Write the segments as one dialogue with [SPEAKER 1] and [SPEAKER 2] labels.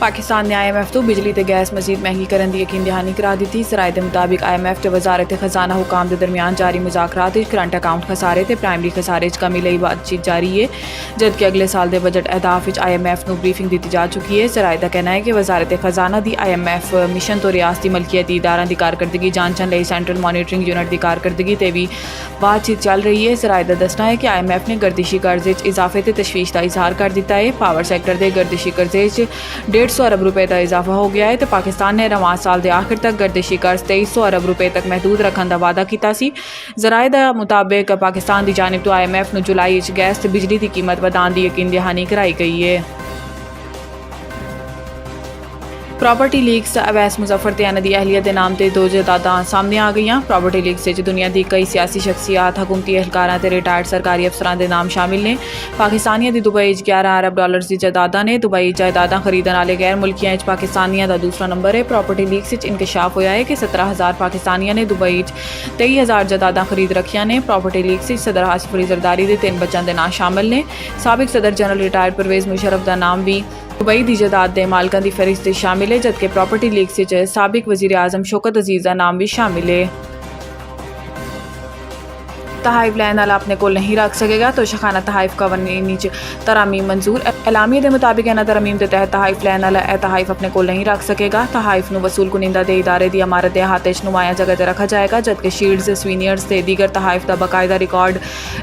[SPEAKER 1] पाकिस्तान ने IMF तो बिजली ते गैस मजीद महंगी करन दी यकीन दहानी करा दी। सराय के मुताबिक IMF ते वजारत खजाना हुकाम के दरमियान जारी मुज़ाकरात करंट अकाउंट खसारे ते प्राइमरी खसारे कमी लई बातचीत जारी है, जबकि अगले साल के बजट अहदाफ IMF को ब्रीफिंग दी जा चुकी है। सराय का कहना है कि वजारत खजाना की IMF मिशन तो रियासती मलकीयती इदारा की कारकरदगी जांचण लई सेंट्रल मॉनिटरिंग यूनिट की कारकरदगी ते भी बातचीत चल रही है। सराय का दसना है कि IMF ने गर्दिशी कर्जे इजाफे ते तशवीश का इजहार कर दिता है। पावर सैक्टर के गर्दिशी कर्जे 150 अरब रुपए का इजाफा हो गया है तो पाकिस्तान ने रवां साल के आखिर तक गर्दिशी कर्ज 2300 अरब रुपए तक महदूद रखने का वादा किया सी। जराए के मुताबिक पाकिस्तान की जानिब तो IMF ने जुलाई गैस ते बिजली की कीमत वधाने की यकीन दहानी कराई गई है। प्रॉपर्टी लीक्स अवैस मुजफ्फर ते अहमद दी अहलियत के नाम से 2 जायदादां सामने आ गई। प्रॉपर्टी लीक्स विच दुनिया की कई सियासी शख्सियात, हुकूमती एहलकारां ते रिटायर्ड सरकारी अफसरां के नाम शामिल ने। पाकिस्तानियों की दुबई 11 अरब डॉलर की जायदादां ने। दुबई जायदादां खरीदने वाले गैर मुल्कियों पाकिस्तानियों का दूसरा नंबर है। प्रॉपर्टी लीक्स इंकशाफ होया है कि 17,000 पाकिस्तानियों ने दुबई 23,000 जायदादां खरीद रखियां ने। प्रॉपर्टी लीक्स सदर आसिफ अली जरदारी के 3 बच्चों के नाम शामिल ने। साबिक सदर जनरल रिटायर्ड परवेज़ मुशर्रफ का नाम भी दुबई की जायदाद के मालकां की फहरिस्त शामिल है, जबकि प्रॉपर्टी लीक्स साबिक वज़ीर आज़म शौकत अजीज़ का नाम भी शामिल है। तहाइफ लैन वाला अपने को नहीं रख सकेगा तो शखाना तहाइफ कवानीन तरामीम मंजूर। एलामिया के मुताबिक इन्हां तरमीम के तहत तहाइफ लैन वाला तहाइफ अपने को नहीं रख सकेगा। तहाइफ नूं वसूल कुनिंदा दे इदारे की इमारत के अहाते नुमाया जगह पर रखा जाएगा, जबकि शील्ड्स, स्वीनियर्स से दीगर तहाइफ का बाकायदा रिकॉर्ड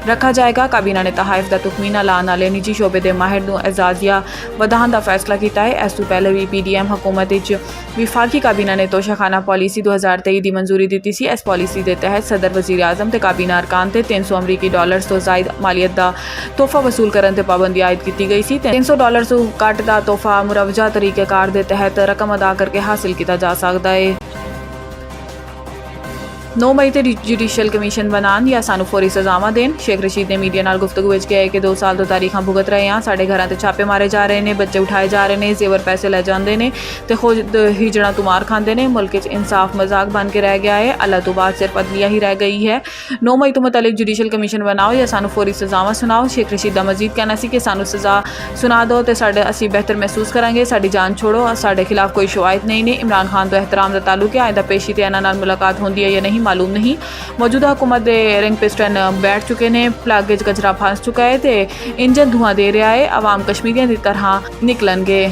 [SPEAKER 1] रखा जाएगा। काबीना ने तहाइफ का तुखमीना लाने वाले निजी शोबे के माहिर नूं एजाजिया वधाने का फैसला किया है। इस तों पहले भी PDM हुकूमत विफाकी काबीना ने तोशाखाना पॉलिसी 2023 की मंजूरी दी सी। इस पॉलिसी के तहत सदर, वज़ीर आज़म ते काबीना अरकान 300 अमरीकी डॉलर तो जायद मालियत का तोहफा वसूल करने पर पाबंदी आयद की गई सी। 300 डॉलर तो घट का तोहफा मुरवजा तरीक़ेकार के तहत रकम अदा करके हासिल किया जा सकता है। 9 मई से जुडिशल कमीशन बनान या सानू फौरी सजावां देन। शेख रशीद ने मीडिया नाल गुफ्तगू विच कहा कि 2 साल तो तारीखां भुगत रहे हैं। साढ़े घरां ते छापे मारे जा रहे हैं, बच्चे उठाए जा रहे हैं, जेवर पैसे लै जाते हैं तो खुद हिजड़ा तो मार खाते हैं। मुल्क इंसाफ मजाक बन के रह गया है। अल्लाह तो बाद सिर्फ अदलिया ही रह गई है। 9 मई तो मुतलिक जुडिशल कमीशन बनाओ या सानू फौरी सजावां सुनाओ। शेख रशीद का मजीद कहना सी कि सानू सजा सुना दो तो असी बेहतर महसूस करांगे। साडी जान छोड़ो, साडे खिलाफ कोई शवायद नहीं ने। इमरान खान तो एहतराम का ताल्लुक है। आइंदा पेशी ते इन्हां नाल मुलाकात होंदी है या नहीं मालूम नहीं। मौजूदा हुकूमत के रिंग पिस्टन बैठ चुके हैं, प्लग कचरा फंस चुका है तो इंजन धुआं दे रहा है। आवाम कश्मीरियों की तरह निकलणगे।